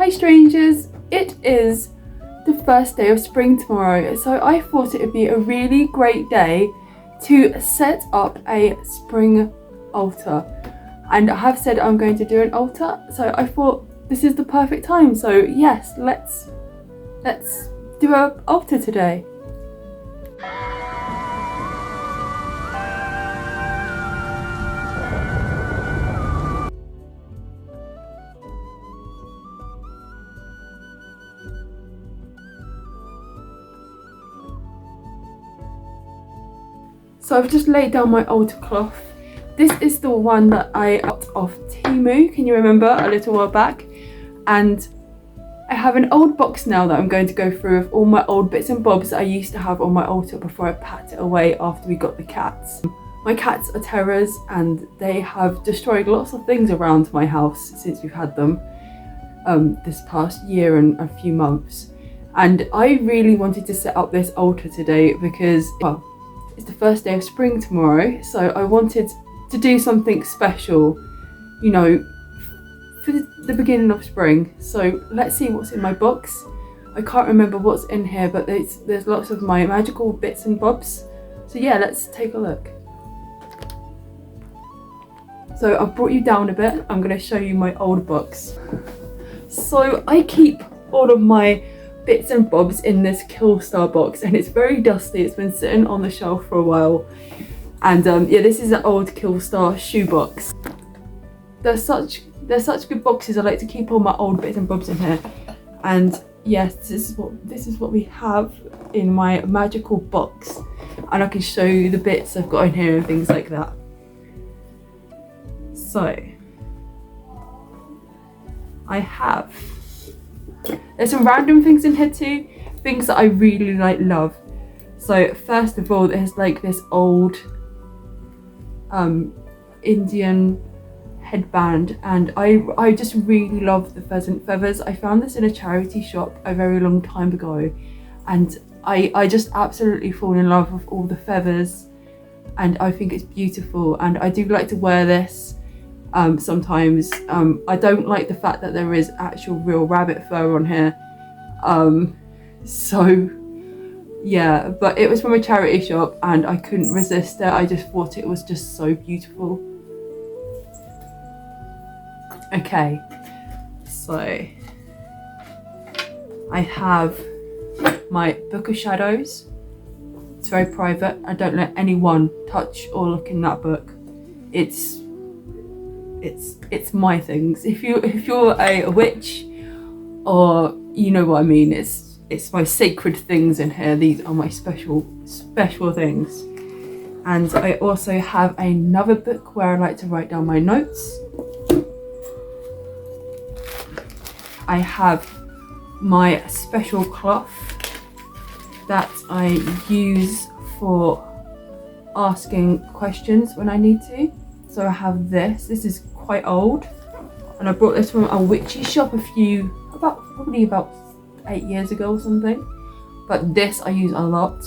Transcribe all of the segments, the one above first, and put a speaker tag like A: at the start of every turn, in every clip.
A: Hi strangers, it is the first day of spring tomorrow, so I thought it would be a really great day to set up a spring altar. And I have said I'm going to do an altar, so I thought this is the perfect time. So yes, let's do an altar today. So I've just laid down my altar cloth. This is the one that I got off Temu, can you remember, a little while back? And I have an old box now that I'm going to go through with all my old bits and bobs that I used to have on my altar before I packed it away after we got the cats. My cats are terrors and they have destroyed lots of things around my house since we've had them this past year and a few months. And I really wanted to set up this altar today because, well, it's the first day of spring tomorrow, so I wanted to do something special, you know, for the beginning of spring. So let's see what's in my box. I can't remember what's in here, but there's lots of my magical bits and bobs. So yeah, let's take a look. So I've brought you down a bit. I'm going to show you my old box. So I keep all of my bits and bobs in this Killstar box, and it's very dusty. It's been sitting on the shelf for a while. And yeah, this is an old Killstar shoebox. They're such good boxes. I like to keep all my old bits and bobs in here. And yes, this is what we have in my magical box. And I can show you the bits I've got in here and things like that. So I have, there's some random things in here too, things that I really love. So first of all, there's like this old Indian headband, and I just really love the pheasant feathers. I found this in a charity shop a very long time ago, and I just absolutely fall in love with all the feathers, and I think it's beautiful. And I do like to wear this sometimes. I don't like the fact that there is actual real rabbit fur on here, so yeah, but it was from a charity shop and I couldn't resist it. I just thought it was just so beautiful. Okay, so I have my Book of Shadows. It's very private. I don't let anyone touch or look in that book. It's my things. If you're a witch, or you know what I mean, it's my sacred things in here. These are my special things. And I also have another book where I like to write down my notes. I have my special cloth that I use for asking questions when I need to. So I have this. This is quite old, and I brought this from a witchy shop probably about 8 years ago or something. But this I use a lot.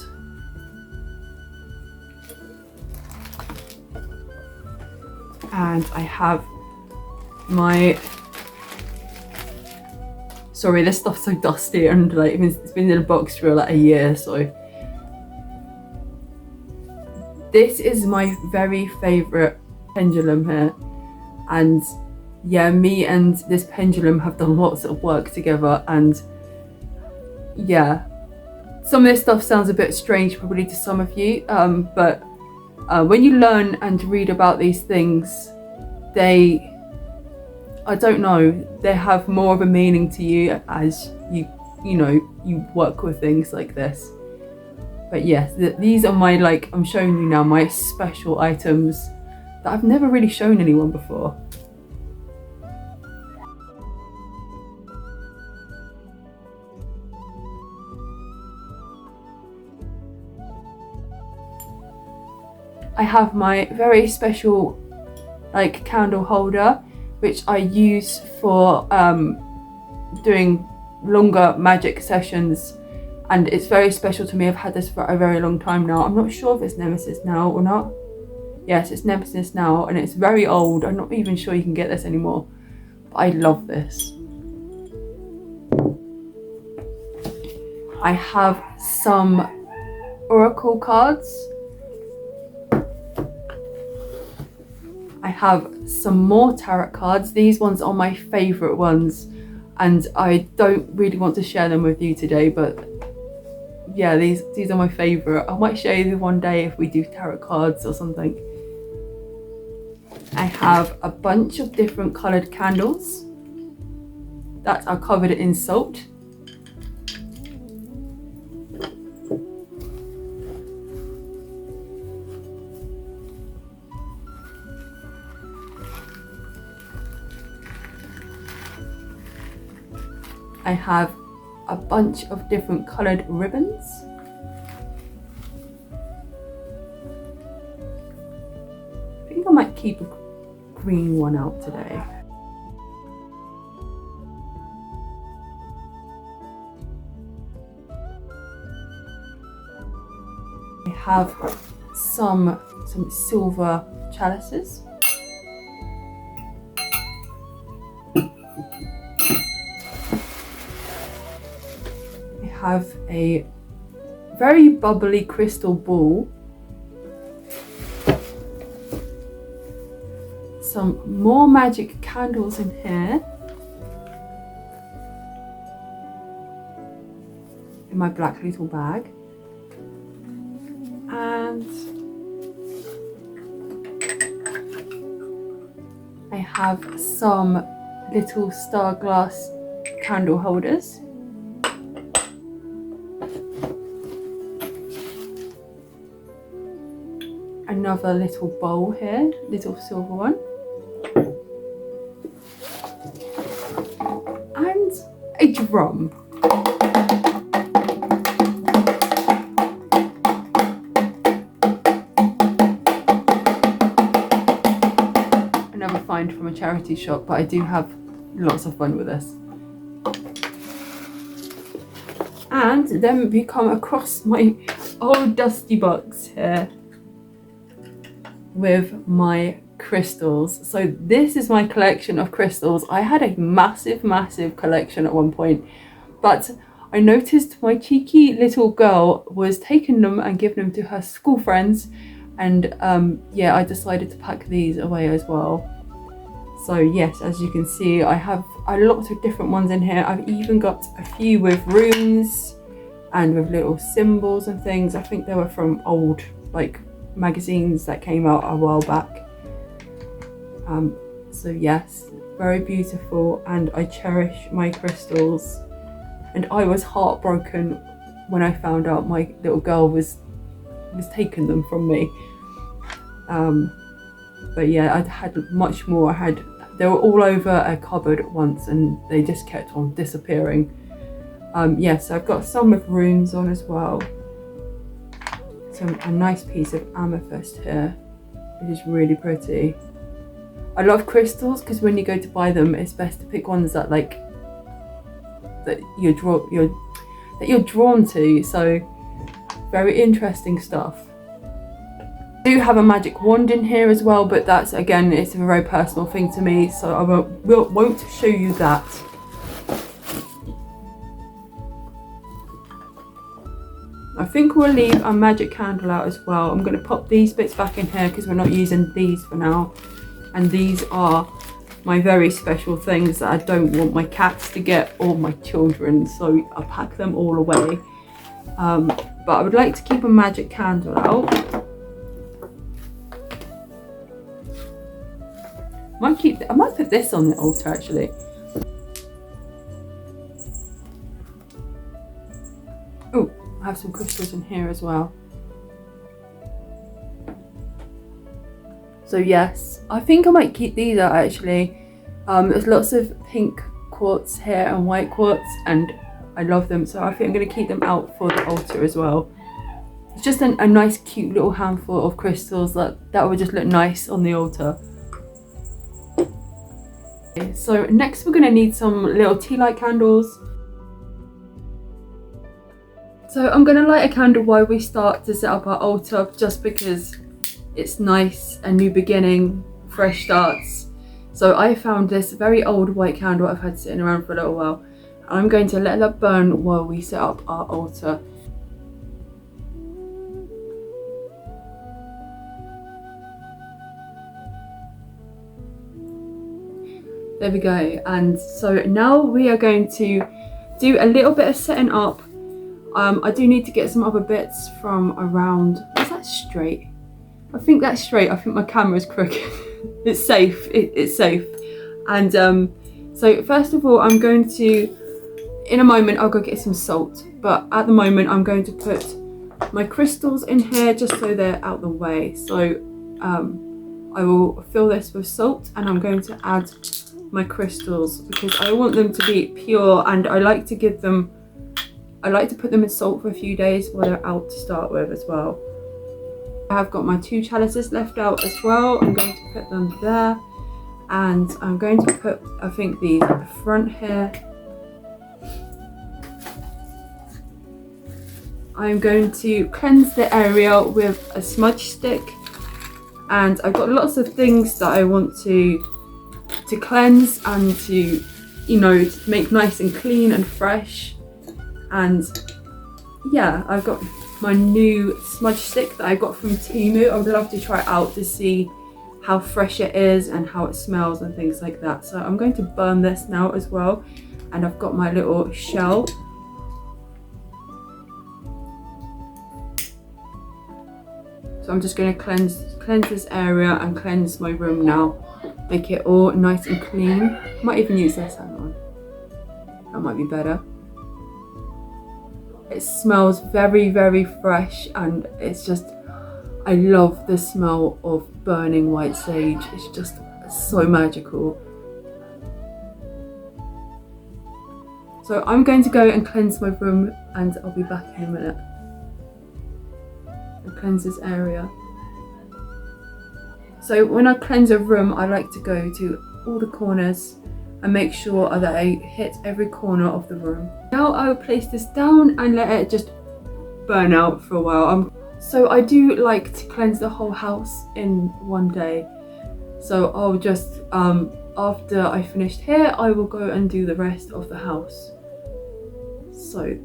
A: And I have my, sorry, this stuff's so dusty and like it's been in a box for like a year, so this is my very favorite pendulum here. And yeah, me and this pendulum have done lots of work together, and yeah, some of this stuff sounds a bit strange probably to some of you, but when you learn and read about these things, I don't know, they have more of a meaning to you as you work with things like this. But yes, these are my, like, I'm showing you now my special items that I've never really shown anyone before. I have my very special like candle holder, which I use for doing longer magic sessions, and it's very special to me. I've had this for a very long time now. I'm not sure if it's Nemesis now or not. Yes, it's Nemesis now, and it's very old. I'm not even sure you can get this anymore, but I love this. I have some oracle cards. I have some more tarot cards. These ones are my favourite ones, and I don't really want to share them with you today, but yeah, these are my favourite. I might show you one day if we do tarot cards or something. I have a bunch of different coloured candles that are covered in salt. I have a bunch of different coloured ribbons. I think I might keep a green one out today. I have some silver chalices. I have a very bubbly crystal ball. Some more magic candles in here. In my black little bag. And I have some little star glass candle holders. Another little bowl here, little silver one. And a drum. Another find from a charity shop, but I do have lots of fun with this. And then we come across my old dusty box here with my crystals. So this is my collection of crystals. I had a massive collection at one point, but I noticed my cheeky little girl was taking them and giving them to her school friends, and yeah, I decided to pack these away as well. So yes, as you can see, I have a lot of different ones in here. I've even got a few with runes and with little symbols and things. I think they were from old like magazines that came out a while back. So yes, very beautiful, and I cherish my crystals. And I was heartbroken when I found out my little girl was taking them from me. But yeah, I'd had much more. They were all over a cupboard once, and they just kept on disappearing. Yes, I've got some with runes on as well. A nice piece of amethyst here, which is really pretty. I love crystals because when you go to buy them, it's best to pick ones that you're drawn to. So very interesting stuff. I do have a magic wand in here as well, but that's, again, it's a very personal thing to me, so I won't show you that. I think we'll leave our magic candle out as well. I'm going to pop these bits back in here because we're not using these for now. And these are my very special things that I don't want my cats to get or my children, so I pack them all away. But I would like to keep a magic candle out. I might put this on the altar actually. Oh, I have some crystals in here as well. So yes, I think I might keep these out actually. There's lots of pink quartz here and white quartz, and I love them, so I think I'm going to keep them out for the altar as well. It's just a nice cute little handful of crystals that would just look nice on the altar. Okay, so next we're going to need some little tea light candles. So I'm going to light a candle while we start to set up our altar, just because it's nice, a new beginning, fresh starts. So I found this very old white candle I've had sitting around for a little while, I'm going to let that burn while we set up our altar. There we go. And so now we are going to do a little bit of setting up. I do need to get some other bits from around. Is that straight? I think that's straight. I think my camera's crooked. It's safe. It's safe. And so first of all, I'm going to, in a moment, I'll go get some salt. But at the moment, I'm going to put my crystals in here just so they're out the way. So I will fill this with salt, and I'm going to add my crystals because I want them to be pure, and I like to put them in salt for a few days while they're out to start with as well. I have got my 2 chalices left out as well. I'm going to put them there, and I'm going to put, I think, these at the front here. I'm going to cleanse the area with a smudge stick, and I've got lots of things that I want to cleanse and to, you know, to make nice and clean and fresh. And yeah, I've got my new smudge stick that I got from Temu. I would love to try it out to see how fresh it is and how it smells and things like that. So I'm going to burn this now as well. And I've got my little shell. So I'm just going to cleanse this area and cleanse my room now. Make it all nice and clean. Might even use this, hang on. That might be better. It smells very, very fresh, and it's just, I love the smell of burning white sage. It's just so magical. So I'm going to go and cleanse my room, and I'll be back in a minute. And cleanse this area. So when I cleanse a room, I like to go to all the corners and make sure that I hit every corner of the room. Now I will place this down and let it just burn out for a while. So I do like to cleanse the whole house in one day. So I'll just, after I finished here, I will go and do the rest of the house. So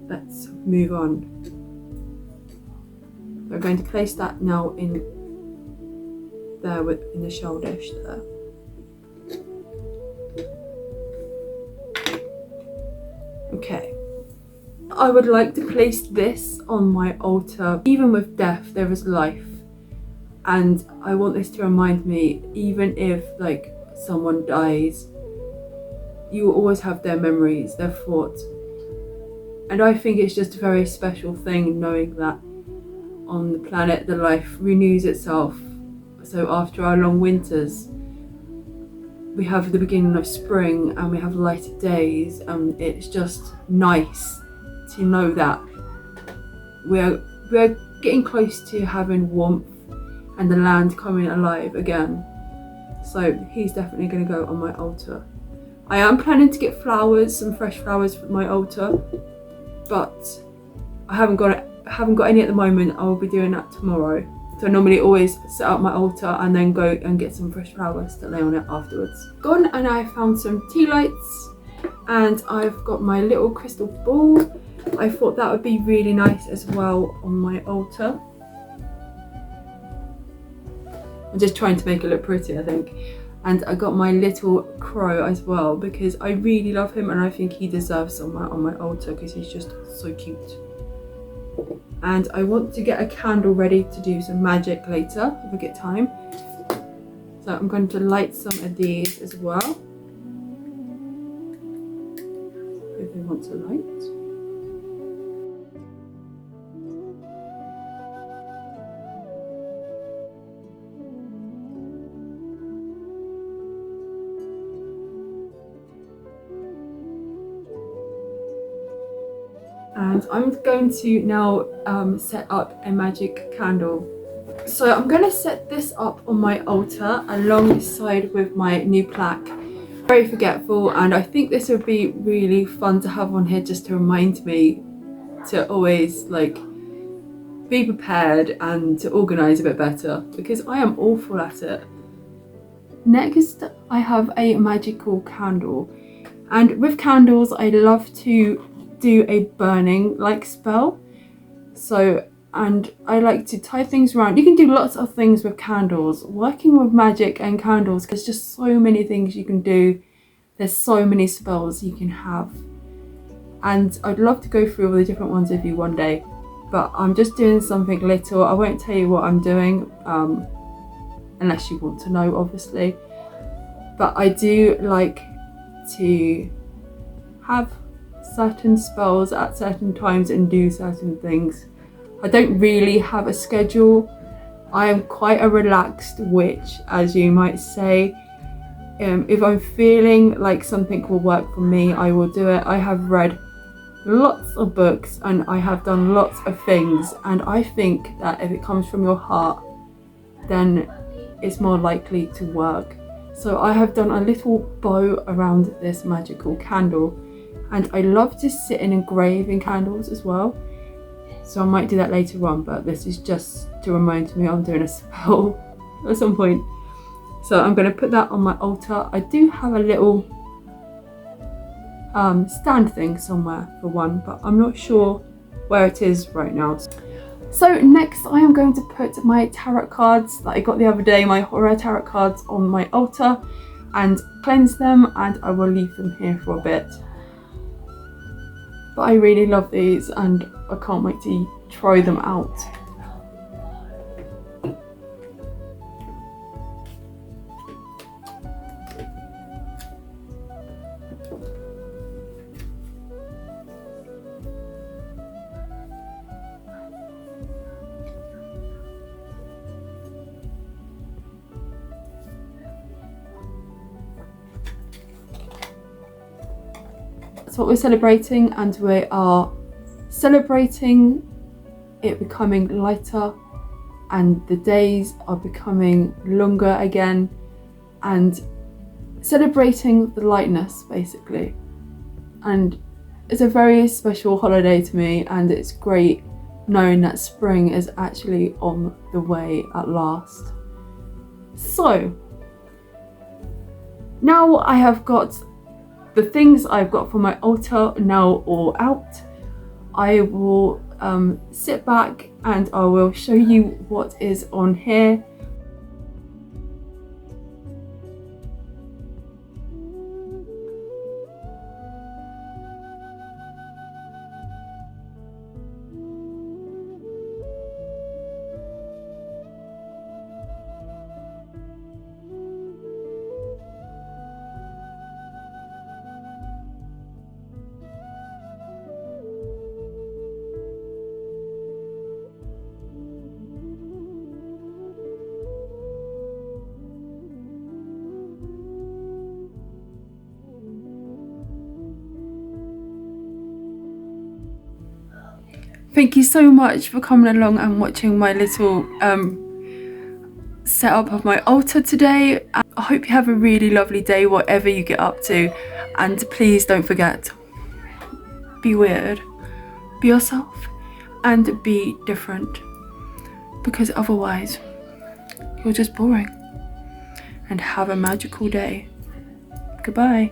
A: let's move on. We're going to place that now in there in the shell dish there. Okay. I would like to place this on my altar. Even with death, there is life. And I want this to remind me, even if like someone dies, you will always have their memories, their thoughts. And I think it's just a very special thing knowing that on the planet, the life renews itself. So after our long winters, we have the beginning of spring and we have lighter days, and it's just nice to know that we're getting close to having warmth and the land coming alive again. So he's definitely going to go on my altar. I am planning to get flowers, some fresh flowers for my altar, but I haven't got any at the moment. I will be doing that tomorrow. So I normally always set up my altar and then go and get some fresh flowers to lay on it afterwards. Gone, and I found some tea lights, and I've got my little crystal ball. I thought that would be really nice as well on my altar. I'm just trying to make it look pretty, I think. And I got my little crow as well because I really love him, and I think he deserves somewhere on my altar because he's just so cute. And I want to get a candle ready to do some magic later if I get time. So I'm going to light some of these as well, if I want to light. And I'm going to now set up a magic candle. So I'm going to set this up on my altar alongside with my new plaque. Very forgetful, and I think this would be really fun to have on here just to remind me to always like be prepared and to organise a bit better, because I am awful at it. Next, I have a magical candle, And with candles, I love to do a burning like spell. And I like to tie things around. You can do lots of things with candles. Working with magic and candles, there's just so many things you can do. There's so many spells you can have. And I'd love to go through all the different ones with you one day. But I'm just doing something little. I won't tell you what I'm doing, unless you want to know, obviously. But I do like to have certain spells at certain times and do certain things. I don't really have a schedule. I am quite a relaxed witch, as you might say. If I'm feeling like something will work for me, I will do it. I have read lots of books and I have done lots of things, and I think that if it comes from your heart, then it's more likely to work. So I have done a little bow around this magical candle, and I love to sit and engrave in candles as well. So I might do that later on, but this is just to remind me I'm doing a spell at some point. So I'm going to put that on my altar. I do have a little stand thing somewhere for one, but I'm not sure where it is right now. So next I am going to put my tarot cards that I got the other day, my horror tarot cards, on my altar and cleanse them, and I will leave them here for a bit. But I really love these and I can't wait to try them out. That's what we're celebrating, and we are celebrating it becoming lighter and the days are becoming longer again, and celebrating the lightness basically. And it's a very special holiday to me, and it's great knowing that spring is actually on the way at last. So now I have got the things I've got for my altar now all out. I will sit back and I will show you what is on here. Thank you so much for coming along and watching my little setup of my altar today. I hope you have a really lovely day whatever you get up to, and please don't forget, be weird, be yourself and be different, because otherwise you're just boring. And have a magical day. Goodbye.